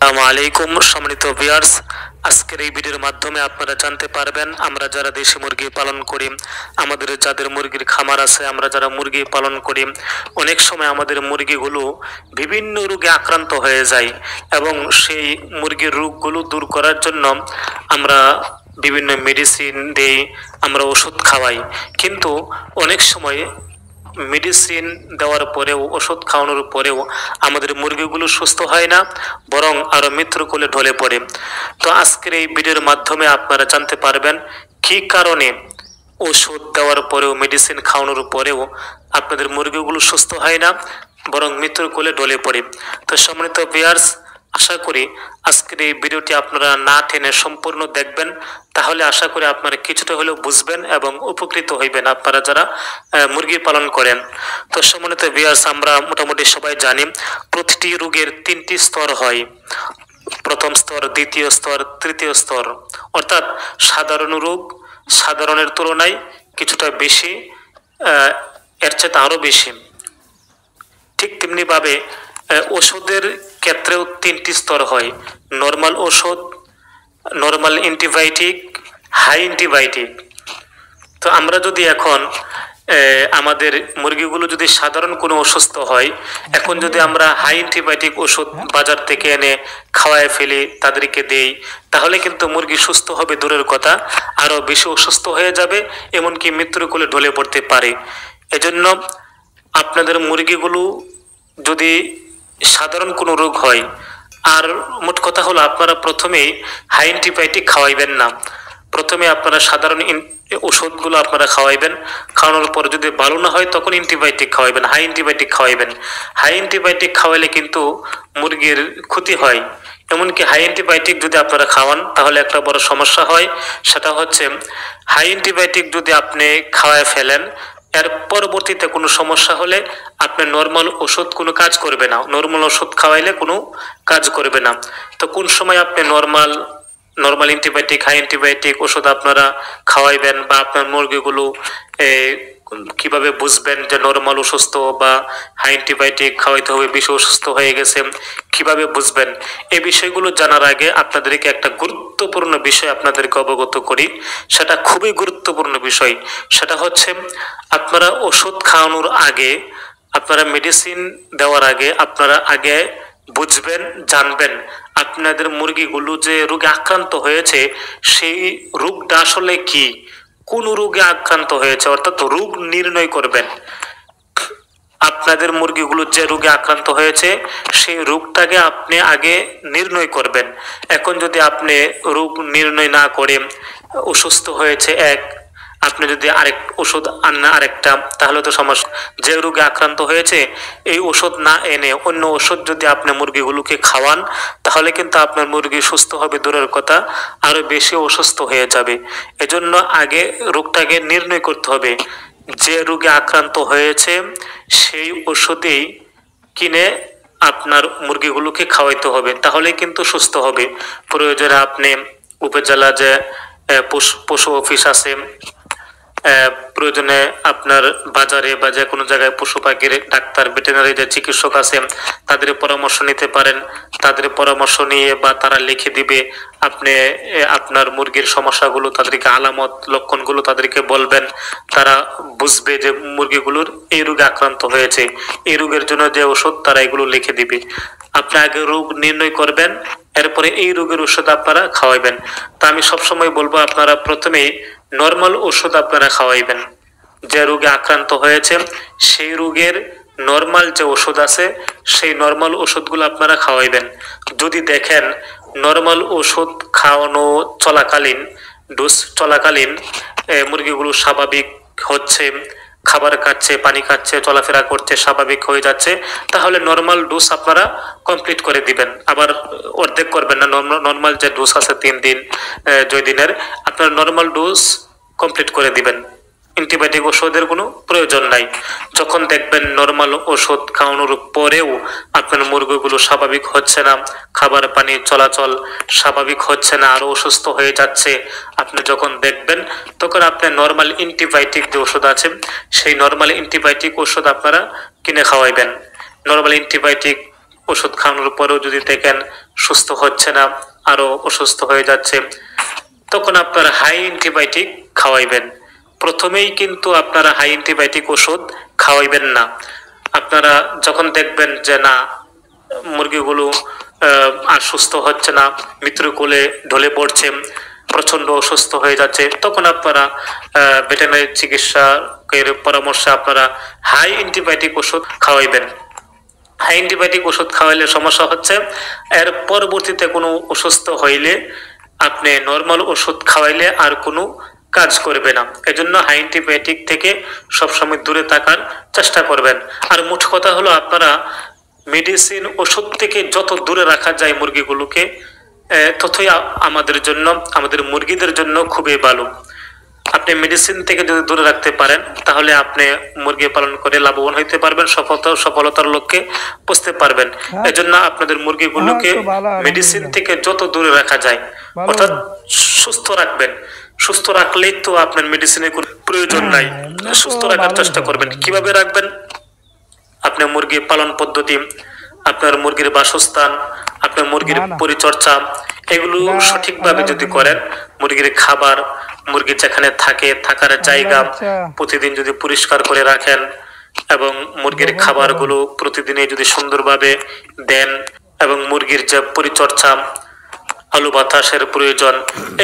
আসসালামু আলাইকুম সম্মানিত ভিউয়ার্স, আজকের এই ভিডিওর মাধ্যমে আপনারা জানতে পারবেন আমরা যারা দেশি মুরগি পালন করি, আমাদের যাদের মুরগির খামার আছে, আমরা যারা মুরগি পালন করি, অনেক সময় আমাদের মুরগিগুলো বিভিন্ন রোগে আক্রান্ত হয়ে যায় এবং সেই মুরগির রোগগুলো দূর করার জন্য আমরা বিভিন্ন মেডিসিন দেই, আমরা ওষুধ খাওয়াই, কিন্তু অনেক সময় মেডিসিন দেওয়ার পরেও ওষুধ খাওয়ানোর পরেও আমাদের মুরগিগুলো সুস্থ হয় না, বরং আরো মৃত্যুর কোলে ঢলে পড়ে। তো আজকের এই ভিডিওর মাধ্যমে আপনারা জানতে পারবেন কি কারণে ওষুধ দেওয়ার পরেও মেডিসিন খাওয়ানোর পরেও আপনাদের মুরগিগুলো সুস্থ হয় না, বরং মৃত্যুর কোলে ঢলে পড়ে। তো সম্মানিত ভিউয়ার্স, আশা করি আজকের এই ভিডিওটি আপনারা না টেনে সম্পূর্ণ দেখবেন, তাহলে আশা করি আপনারা কিছুটা হলেও বুঝবেন এবং উপকৃত হইবেন আপনারা যারা মুরগি পালন করেন। তো সম্মানিত ভিউয়ার্স, আমরা মোটামুটি সবাই জানি প্রতিটি রোগের তিনটি স্তর হয়, প্রথম স্তর, দ্বিতীয় স্তর, তৃতীয় স্তর। অর্থাৎ সাধারণ রোগ সাধারণের তুলনায় কিছুটা বেশি, এর চেয়ে আরো বেশি। ঠিক তেমনি ভাবে ওষুধের ক্ষেত্রেও তিনটি স্তর হয়: নর্মাল ওষুধ, নর্মাল অ্যান্টিবায়োটিক, হাই অ্যান্টিবায়োটিক। তো আমরা যদি এখন আমাদের মুরগিগুলো যদি সাধারণ কোনো অসুস্থ হয়, এখন যদি আমরা হাই অ্যান্টিবায়োটিক ওষুধ বাজার থেকে এনে খাওয়ায় ফেলি, তাদেরকে দেই, তাহলে কিন্তু মুরগি সুস্থ হবে দূরের কথা, আরো বেশি অসুস্থ হয়ে যাবে, এমনকি মৃত্যুর কোলে ঢলে পড়তে পারে। এজন্য আপনাদের মুরগিগুলো যদি সাধারণ কোনো রোগ হয়, আর মোট কথা হলো আপনারা প্রথমেই হাই অ্যান্টিবায়োটিক খাওয়াইবেন না, প্রথমে আপনারা সাধারণ ওষুধগুলো আপনারা খাওয়াইবেন, খাওয়ানোর পর যদি ভালো না হয় তখন অ্যান্টিবায়োটিক খাওয়াইবেন, হাই অ্যান্টিবায়োটিক খাওয়াইবেন। হাই অ্যান্টিবায়োটিক খাওয়াইলে কিন্তু মুরগির ক্ষতি হয়। এমনকি হাই অ্যান্টিবায়োটিক যদি আপনারা খাওয়ান তাহলে একটা বড় সমস্যা হয়, সেটা হচ্ছে হাই অ্যান্টিবায়োটিক যদি আপনি খাওয়ায় ফেলেন, এর পরবর্তীতে কোনো সমস্যা হলে আপনার নর্মাল ওষুধ কোনো কাজ করবে না, নর্মাল ওষুধ খাওয়াইলে কোনো কাজ করবে না। তো কোন সময় আপনি নর্মাল অ্যান্টিবায়োটিক, হাই অ্যান্টিবায়োটিক ওষুধ আপনারা খাওয়াইবেন, বা আপনার মুরগিগুলো কিভাবে বুঝবেন যে নর্মাল অসুস্থ বা হাই অ্যান্টিবায়োটিক খাওয়াইতে হবে, বেশি অসুস্থ হয়ে গেছে, কিভাবে বুঝবেন? এই বিষয়গুলো জানার আগে আপনাদেরকে একটা গুরুত্বপূর্ণ বিষয় আপনাদেরকে অবগত করি, সেটা খুবই গুরুত্বপূর্ণ বিষয়। সেটা হচ্ছে আপনারা ওষুধ খাওয়ানোর আগে, আপনারা মেডিসিন দেওয়ার আগে আপনারা আগে বুঝবেন, জানবেন আপনাদের মুরগিগুলো যে রোগে আক্রান্ত হয়েছে সেই রোগটা আসলে কি, কোন রোগে আক্রান্ত হয়েছে, অর্থাৎ রোগ নির্ণয় করবেন। আপনাদের মুরগিগুলো যে রোগে আক্রান্ত হয়েছে সেই রোগটাকে আপনি আগে নির্ণয় করবেন। এখন যদি আপনি রোগ নির্ণয় না করে অসুস্থ হয়েছে এক, আপনি যদি আরেক ওষুধ আনেন আরেকটা, তাহলে তো সমস্যা। যে রোগে আক্রান্ত হয়েছে এই ওষুধ না এনে অন্য ওষুধ যদি আপনি মুরগিগুলোকে খাওয়ান, তাহলে কিন্তু আপনার মুরগি সুস্থ হবে দূরের কথা, আরো বেশি অসুস্থ হয়ে যাবে। এজন্য আগে রোগটাকে নির্ণয় করতে হবে। যে রোগে আক্রান্ত হয়েছে সেই ওষুধেই কিনে আপনার মুরগিগুলোকে খাওয়াইতে হবে, তাহলে কিন্তু সুস্থ হবে। প্রয়োজনে আপনি উপজেলা যে পশু অফিস আছে, প্রয়োজনে আপনার বাজারে বা যে কোনো জায়গায় পশু পাখির ডাক্তার, ভেটেরিনারি যে চিকিৎসক আছে তাদের পরামর্শ নিতে পারেন। তাদের পরামর্শ নিয়ে বা তারা লিখে দিবে, আপনি আপনার মুরগির সমস্যাগুলো, তাদেরকে আলামত লক্ষণগুলো তাদেরকে বলবেন, তারা বুঝবে যে মুরগিগুলোর এই রোগে আক্রান্ত হয়েছে, এই রোগের জন্য যে ওষুধ তারা এগুলো লিখে দিবে। আপনি আগে রোগ নির্ণয় করবেন, এরপরে এই রোগের ওষুধ আপনারা খাওয়াইবেন। তা আমি সবসময় বলবো আপনারা প্রথমেই নর্মাল ওষুধ আপনারা খাওয়াইবেন। যে রোগে আক্রান্ত হয়েছে সেই রোগের নর্মাল যে ওষুধ আছে সেই নর্মাল ওষুধগুলো আপনারা খাওয়াইবেন। যদি দেখেন নর্মাল ওষুধ খাওয়ানো চলাকালীন, ডোজ চলাকালীন মুরগিগুলো স্বাভাবিক হচ্ছে, খাবার খাচ্ছে, পানি খাচ্ছে, চলাফেরা করছে, স্বাভাবিক হয়ে যাচ্ছে, তাহলে নর্মাল ডোজ আপনারা কমপ্লিট করে দিবেন। আবার অর্ধেক করবেন না, নর্মাল যে ডোজ আছে 3 দিন 2 দিনের, আপনারা নর্মাল ডোজ কমপ্লিট করে দিবেন। অ্যান্টিবায়োটিক ওষুধের কোনো প্রয়োজন নাই। যখন দেখবেন নর্মাল ওষুধ খাওয়ানোর পরেও আপনার মুরগিগুলো স্বাভাবিক হচ্ছে না, খাবার পানি চলাচল স্বাভাবিক হচ্ছে না, আরো অসুস্থ হয়ে যাচ্ছে, আপনি যখন দেখবেন তখন আপনি নর্মাল অ্যান্টিবায়োটিক যে ওষুধ আছে সেই নর্মাল অ্যান্টিবায়োটিক ওষুধ আপনারা কিনে খাওয়াইবেন। নর্মাল অ্যান্টিবায়োটিক ওষুধ খাওয়ানোর পরেও যদি দেখেন সুস্থ হচ্ছে না, আরো অসুস্থ হয়ে যাচ্ছে, তখন আপনারা হাই অ্যান্টিবায়োটিক খাওয়াইবেন। প্রথমেই কিন্তু আপনারা হাই অ্যান্টিবায়োটিক ওষুধ খাওয়াইবেন না। আপনারা যখন দেখবেন যে না মুরগিগুলো আর সুস্থ হচ্ছে না, মৃত্যুর কোলে ঢলে পড়ছে, প্রচন্ড অসুস্থ হয়ে যাচ্ছে, তখন আপনারা ভেটেরিনারি চিকিৎসকের পরামর্শে আপনারা হাই অ্যান্টিবায়োটিক ওষুধ খাওয়াইবেন। হাই অ্যান্টিবায়োটিক ওষুধ খাওয়াইলে সমস্যা হচ্ছে এর পরবর্তীতে কোনো অসুস্থ হইলে আপনি নর্মাল ওষুধ খাওয়াইলে আর কোনো কাজ করবে না। এজন্য হাই অ্যান্টিবায়োটিক থেকে সবসময় দূরে থাকার চেষ্টা করবেন। আর মোট কথা হলো আপনারা মেডিসিন ওষুধ থেকে যত দূরে রাখা যায় মুরগিগুলোকে ততই আমাদের জন্য, আমাদের মুরগিদের জন্য খুবই ভালো। আপনি মেডিসিন থেকে যদি দূরে রাখতে পারেন তাহলে আপনি মুরগি পালন করে লাভবান হইতে পারবেন, সফলতার লক্ষ্যে পৌঁছতে পারবেন। এজন্য আপনাদের মুরগিগুলোকে মেডিসিন থেকে যত দূরে রাখা যায়, অর্থাৎ সুস্থ রাখবেন। সুস্থ রাখলেই তো আপনার মেডিসিনের কোনো প্রয়োজন নাই। সুস্থ রাখার চেষ্টা করবেন। কিভাবে রাখবেন? আপনার মুরগি পালন পদ্ধতি, আপনার মুরগির বাসস্থান, আপনার মুরগির পরিচর্যা, এগুলো সঠিকভাবে যদি করেন, মুরগির খাবার, মুরগি যেখানে থাকে থাকার জায়গা প্রতিদিন যদি পরিষ্কার করে রাখেন এবং মুরগির খাবারগুলো প্রতিদিনই যদি সুন্দরভাবে দেন এবং মুরগির যে পরিচর্যা, আলো বাতাসের প্রয়োজন,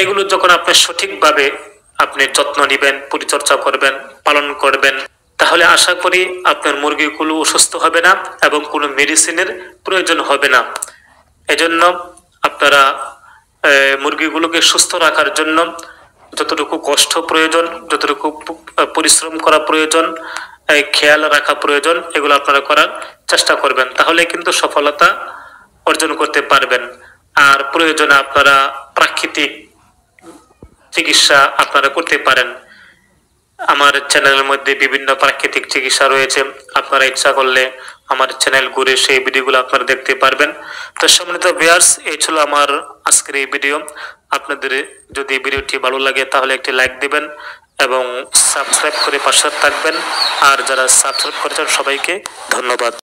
এগুলো যখন আপনি সঠিকভাবে আপনি যত্ন নেবেন, পরিচর্যা করবেন, পালন করবেন, তাহলে আশা করি আপনার মুরগিগুলো অসুস্থ হবে না এবং কোনো মেডিসিনের প্রয়োজন হবে না। এজন্য আপনারা মুরগিগুলোকে সুস্থ রাখার জন্য যতটুকু কষ্ট প্রয়োজন, যতটুকু পরিশ্রম করা প্রয়োজন, খেয়াল রাখা প্রয়োজন, এগুলো আপনারা করার চেষ্টা করবেন। তাহলে কিন্তু সফলতা অর্জন করতে পারবেন। আর প্রয়োজনে আপনারা প্রাকৃতিক চিকিৎসা আপনারা করতে পারেন। আমার চ্যানেলের মধ্যে বিভিন্ন প্রাকৃতিক চিকিৎসা রয়েছে, আপনারা ইচ্ছা করলে আমার চ্যানেল ঘুরে সেই ভিডিওগুলো আপনারা দেখতে পারবেন। তো সম্মানিত ভিউয়ার্স, এই ছিল আমার আজকের এই ভিডিও। আপনাদের যদি ভিডিওটি ভালো লাগে তাহলে একটি লাইক দিবেন এবং সাবস্ক্রাইব করে পাশে থাকবেন। আর যারা সাবস্ক্রাইব করেছেন সবাইকে ধন্যবাদ।